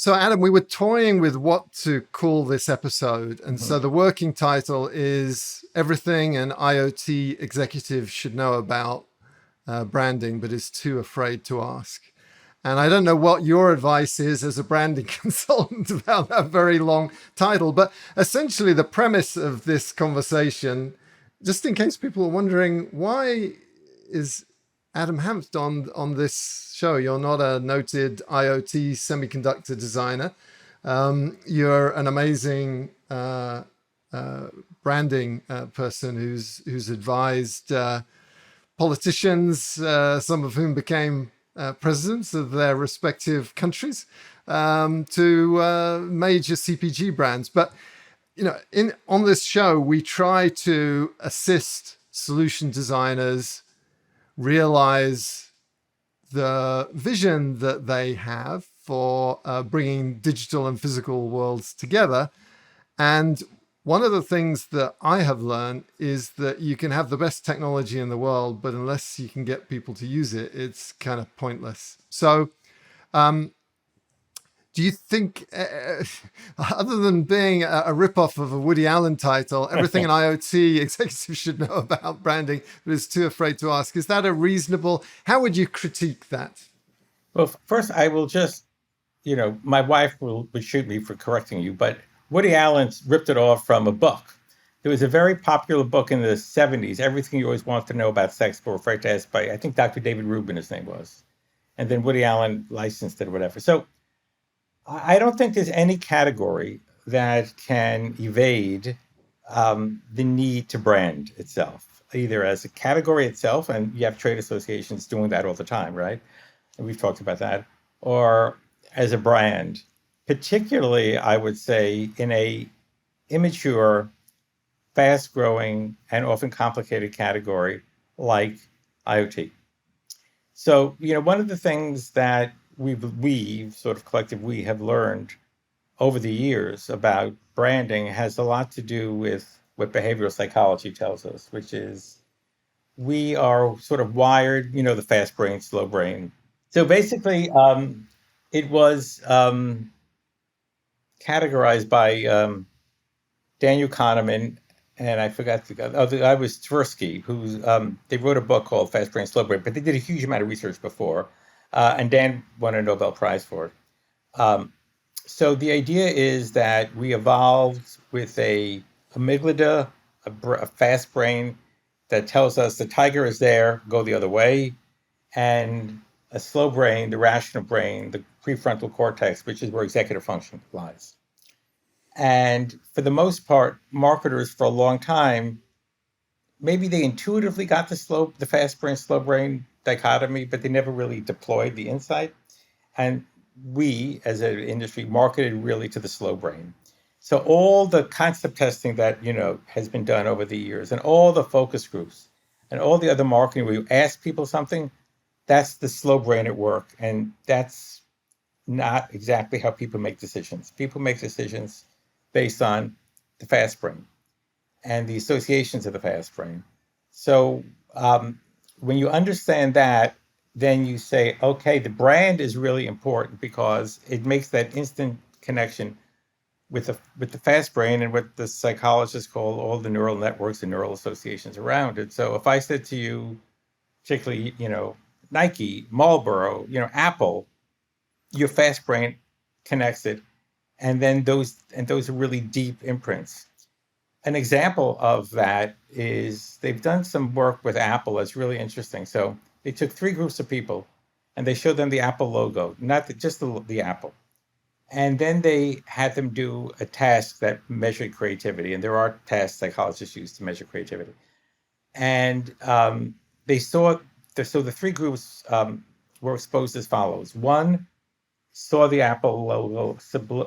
So, Adam, we were toying with what to call this episode. And Mhm. so the working title is Everything an IoT Executive Should Know About Branding, but is Too Afraid to Ask. And I don't know what your advice is as a branding consultant about that very long title, but essentially the premise of this conversation, just in case people are wondering, why is Adam Hanft on this show? You're not a noted IoT semiconductor designer. You're an amazing branding person who's advised politicians, some of whom became presidents of their respective countries, to major CPG brands. But in on this show, we try to assist solution designers realize the vision that they have for bringing digital and physical worlds together. And one of the things that I have learned is that you can have the best technology in the world, but unless you can get people to use it, it's kind of pointless. So, do you think, other than being a ripoff of a Woody Allen title, everything an IoT executive should know about branding, but is too afraid to ask, is that a reasonable? How would you critique that? Well, first, I will just, my wife would shoot me for correcting you, but Woody Allen ripped it off from a book. There was a very popular book in the 70s, Everything You Always Want to Know About Sex, but Were Afraid to Ask, by, I think, Dr. David Rubin, his name was. And then Woody Allen licensed it or whatever. So I don't think there's any category that can evade the need to brand itself, either as a category itself, and you have trade associations doing that all the time, right? And we've talked about that, or as a brand, particularly, I would say, in a immature, fast-growing, and often complicated category like IoT. So, one of the things that we sort of collective we have learned over the years about branding has a lot to do with what behavioral psychology tells us, which is we are sort of wired, the fast brain, slow brain. So basically, it was categorized by Daniel Kahneman, and I forgot I was Tversky, who's they wrote a book called Fast Brain, Slow Brain, but they did a huge amount of research before, and Dan won a Nobel Prize for it. Um, so the idea is that we evolved with a amygdala, a fast brain that tells us the tiger is there, go the other way, and a slow brain, the rational brain, the prefrontal cortex, which is where executive function lies. And for the most part, marketers for a long time, maybe they intuitively got the fast brain, slow brain dichotomy, but they never really deployed the insight. And we, as an industry, marketed really to the slow brain. So all the concept testing that has been done over the years, and all the focus groups, and all the other marketing where you ask people something, that's the slow brain at work, and that's not exactly how people make decisions. People make decisions based on the fast brain and the associations of the fast brain. So when you understand that, then you say, okay, the brand is really important because it makes that instant connection with the fast brain and what the psychologists call all the neural networks and neural associations around it. So if I said to you, particularly, Nike, Marlboro, Apple, your fast brain connects it, and then those are really deep imprints. An example of that is they've done some work with Apple that's really interesting. So they took three groups of people and they showed them the Apple logo, not just the Apple. And then they had them do a task that measured creativity. And there are tasks psychologists use to measure creativity. And they saw, so the three groups were exposed as follows. One saw the Apple logo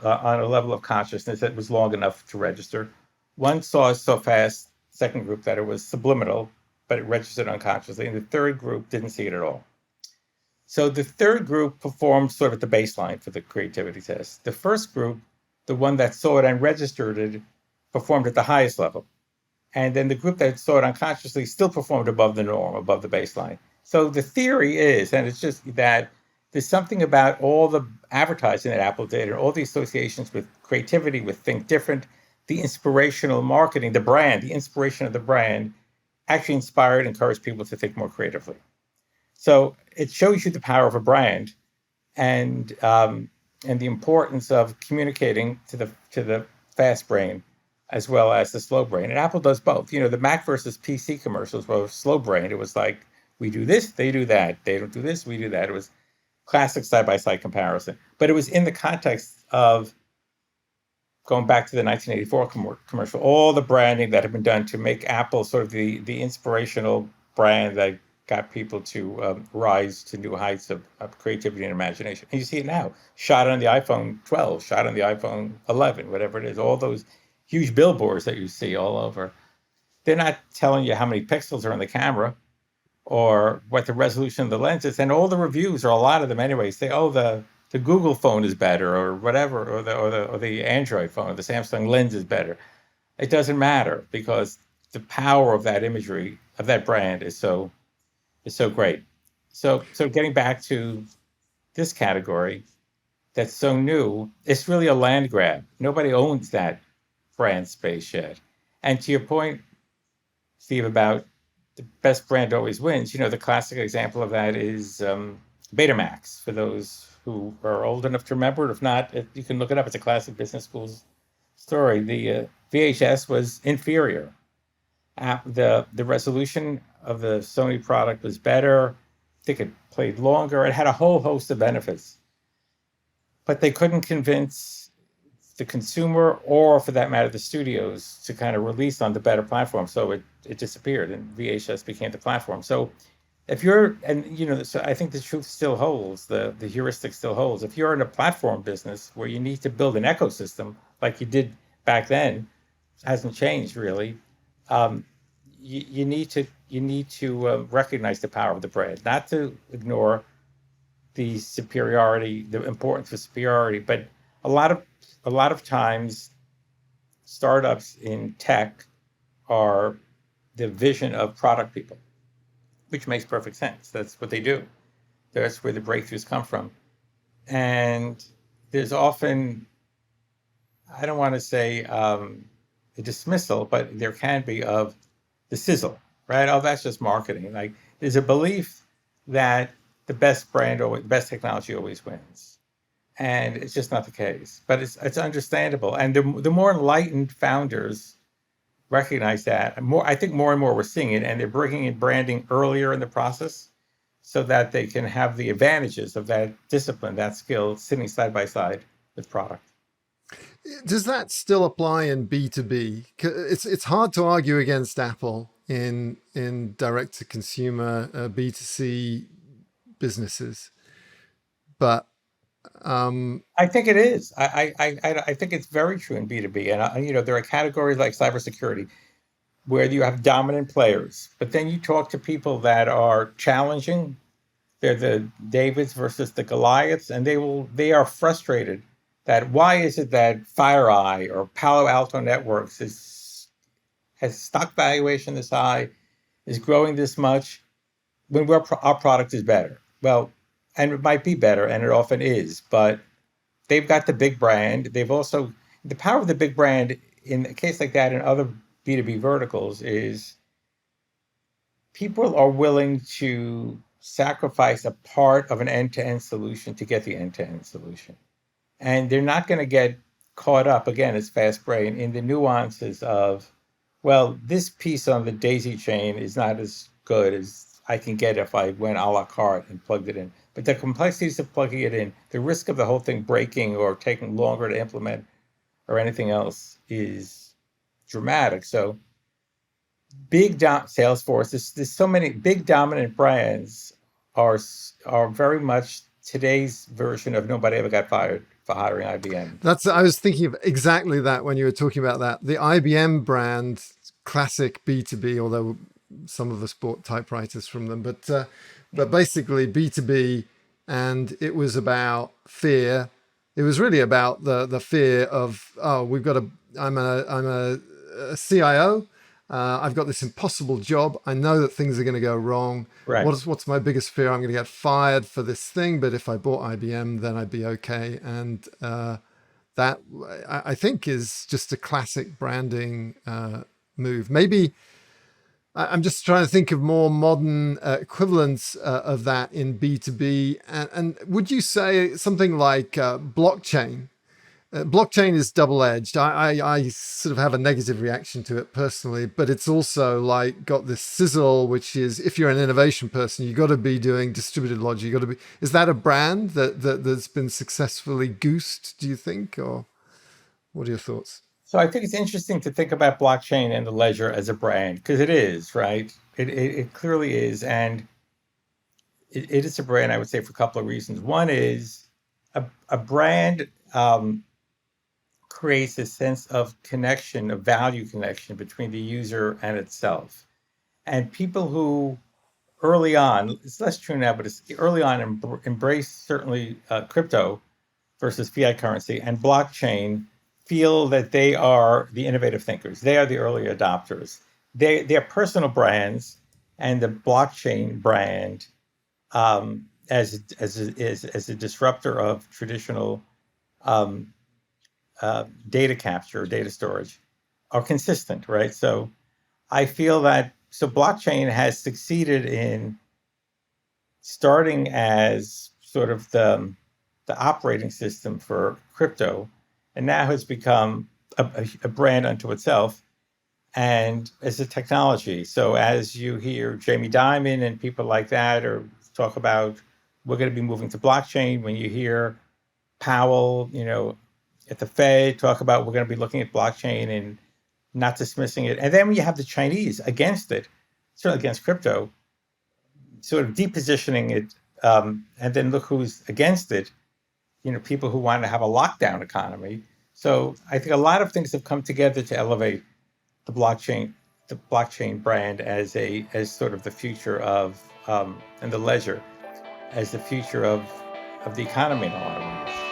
on a level of consciousness that was long enough to register. One saw it so fast, second group, that it was subliminal, but it registered unconsciously. And the third group didn't see it at all. So the third group performed sort of at the baseline for the creativity test. The first group, the one that saw it and registered it, performed at the highest level. And then the group that saw it unconsciously still performed above the norm, above the baseline. So the theory is, and it's just that there's something about all the advertising that Apple did and all the associations with creativity, with Think Different, the inspirational marketing, the brand, the inspiration of the brand actually inspired and encouraged people to think more creatively. So it shows you the power of a brand and and the importance of communicating to the fast brain as well as the slow brain. And Apple does both. You know, the Mac versus PC commercials were slow brain. It was like we do this, they do that. They don't do this, we do that. It was classic side by side comparison. But it was in the context of going back to the 1984 commercial, all the branding that had been done to make Apple sort of the inspirational brand that got people to rise to new heights of creativity and imagination. And you see it now, shot on the iPhone 12, shot on the iPhone 11, whatever it is, all those huge billboards that you see all over. They're not telling you how many pixels are in the camera or what the resolution of the lens is. And all the reviews, or a lot of them anyway, say, oh, the Google phone is better, or whatever, or the Android phone, or the Samsung lens is better. It doesn't matter because the power of that imagery of that brand is so great. So getting back to this category that's so new, it's really a land grab. Nobody owns that brand space yet. And to your point, Steve, about the best brand always wins, you know, the classic example of that is Betamax, for those who are old enough to remember it. If not, you can look it up. It's a classic business school story. The VHS was inferior. The resolution of the Sony product was better. I think it played longer. It had a whole host of benefits. But they couldn't convince the consumer, or for that matter, the studios, to kind of release on the better platform. So it disappeared and VHS became the platform. So if you're, and you know, so I think the truth still holds, the heuristic still holds. If you're in a platform business where you need to build an ecosystem like you did back then, hasn't changed really. You need to recognize the power of the brand, not to ignore the superiority, the importance of superiority. But a lot of times, startups in tech are the vision of product people, which makes perfect sense. That's what they do. That's where the breakthroughs come from. And there's often, I don't want to say a dismissal, but there can be, of the sizzle, right? Oh, that's just marketing. Like, there's a belief that the best brand or best technology always wins. And it's just not the case. But it's understandable. And the more enlightened founders recognize that, I think more and more we're seeing it, and they're bringing in branding earlier in the process so that they can have the advantages of that discipline, that skill, sitting side by side with product. Does that still apply in B2B? It's hard to argue against Apple in direct to consumer B2C businesses, but I think it is. I think it's very true in B2B. And you know, there are categories like cybersecurity where you have dominant players, but then you talk to people that are challenging. They're the Davids versus the Goliaths, and they are frustrated that why is it that FireEye or Palo Alto Networks has stock valuation this high, is growing this much, when our product is better. Well, and it might be better, and it often is, but they've got the big brand. They've also, the power of the big brand in a case like that in other B2B verticals is people are willing to sacrifice a part of an end-to-end solution to get the end-to-end solution. And they're not going to get caught up, again, as fast brain, in the nuances of, well, this piece on the daisy chain is not as good as I can get if I went a la carte and plugged it in. But the complexities of plugging it in, the risk of the whole thing breaking or taking longer to implement or anything else is dramatic. So big Salesforce, there's so many big dominant brands are very much today's version of nobody ever got fired for hiring IBM. I was thinking of exactly that when you were talking about that. The IBM brand, classic B2B, although some of us bought typewriters from them, but basically B2B, and it was about fear. It was really about the fear of, oh, I'm a CIO. I've got this impossible job. I know that things are going to go wrong. Right. What's my biggest fear? I'm going to get fired for this thing, but if I bought IBM, then I'd be okay. And that I think is just a classic branding move. Maybe I'm just trying to think of more modern equivalents of that in B2B. And would you say something like blockchain? Blockchain is double-edged. I sort of have a negative reaction to it personally, but it's also like got this sizzle, which is if you're an innovation person, you got to be doing distributed logic. You got to be. Is that a brand that's been successfully goosed? Do you think, or what are your thoughts? So I think it's interesting to think about blockchain and the ledger as a brand because it is, right? It clearly is. And it is a brand, I would say, for a couple of reasons. One is a brand creates a sense of connection, a value connection between the user and itself. And people who early on, it's less true now, but it's early on embraced certainly crypto versus fiat currency and blockchain feel that they are the innovative thinkers. They are the early adopters. They're personal brands, and the blockchain brand as a disruptor of traditional data capture, data storage, are consistent, right? So I feel that blockchain has succeeded in starting as sort of the operating system for crypto, and now has become a brand unto itself and as a technology. So as you hear Jamie Dimon and people like that or talk about we're going to be moving to blockchain, when you hear Powell, at the Fed talk about we're going to be looking at blockchain and not dismissing it. And then when you have the Chinese against it, certainly against crypto, sort of depositioning it, and then look who's against it, people who want to have a lockdown economy. So I think a lot of things have come together to elevate the blockchain brand as sort of the future of and the ledger as the future of the economy in a lot of ways.